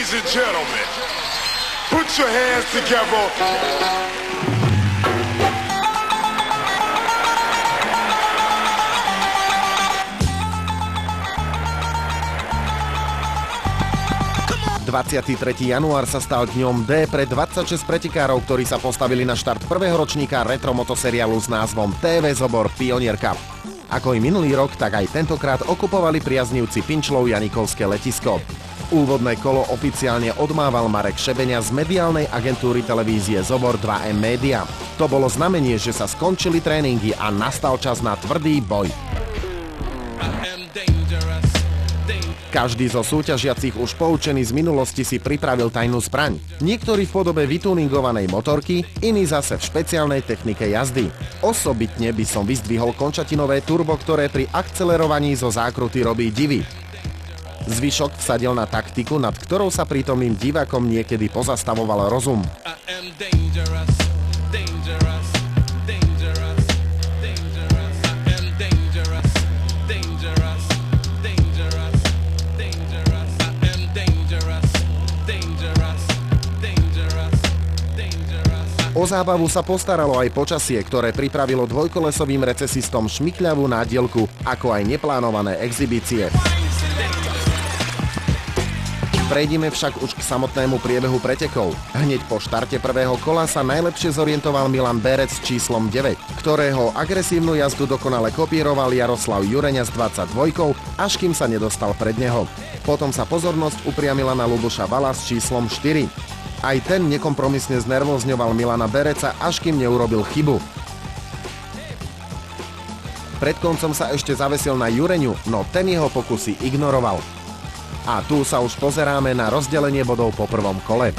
Ladies and gentlemen, put your hands together. január sa stal dňom D pre 26 pretekárov, ktorí sa postavili na štart prvého ročníka retro motoseriálu s názvom TV Zobor Pionier Cup. Ako i minulý rok, tak aj tentokrát okupovali priaznivci Pinčlov Janikovské letisko. Úvodné kolo oficiálne odmával Marek Šebeňa z mediálnej agentúry televízie Zobor 2M Media. To bolo znamenie, že sa skončili tréningy a nastal čas na tvrdý boj. Každý zo súťažiacich už poučený z minulosti si pripravil tajnú zbraň. Niektorí v podobe vytuningovanej motorky, iní zase v špeciálnej technike jazdy. Osobitne by som vyzdvihol končatinové turbo, ktoré pri akcelerovaní zo zákruty robí divy. Zvyšok vsadil na taktiku, nad ktorou sa prítomným divákom niekedy pozastavoval rozum. O zábavu sa postaralo aj počasie, ktoré pripravilo dvojkolesovým recesistom šmykľavú nádielku, ako aj neplánované exhibície. Prejdime však už k samotnému priebehu pretekov. Hneď po štarte prvého kola sa najlepšie zorientoval Milan Berec s číslom 9, ktorého agresívnu jazdu dokonale kopíroval Jaroslav Jureňa s 22, až kým sa nedostal pred neho. Potom sa pozornosť upriamila na Ľuboša Vala s číslom 4. Aj ten nekompromisne znervózňoval Milana Bereca, až kým neurobil chybu. Pred koncom sa ešte zavesil na Jureňu, no ten jeho pokusy ignoroval. A tu sa už pozeráme na rozdelenie bodov po prvom kole.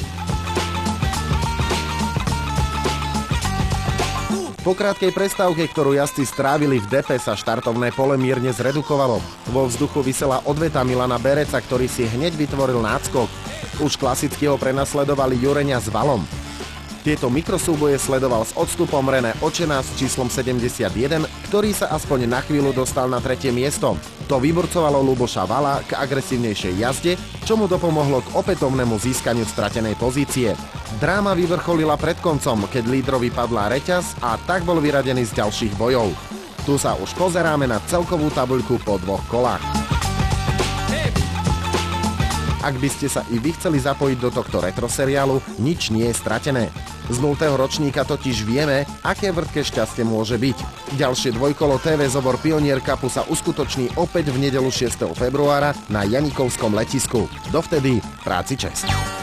Po krátkej prestávke, ktorú jazdci strávili v depe, sa štartovné pole mierne zredukovalo. Vo vzduchu visela odveta Milana Bereca, ktorý si hneď vytvoril náskok. Už klasicky ho prenasledovali Jureňa s Valom. Tieto mikrosúboje sledoval s odstupom René Očená s číslom 71, ktorý sa aspoň na chvíľu dostal na 3. miesto. To vyburcovalo Ľuboša Vala k agresívnejšej jazde, čo mu dopomohlo k opätovnému získaniu stratenej pozície. Dráma vyvrcholila pred koncom, keď lídrovi padla reťaz a tak bol vyradený z ďalších bojov. Tu sa už pozeráme na celkovú tabuľku po 2 kolách. Ak by ste sa i vy chceli zapojiť do tohto retro seriálu, nič nie je stratené. Z 0. ročníka totiž vieme, aké vrtké šťastie môže byť. Ďalšie dvojkolo TV Zobor Pionier Cupu sa uskutoční opäť v nedeľu 6. februára na Janikovskom letisku. Dovtedy práci česť.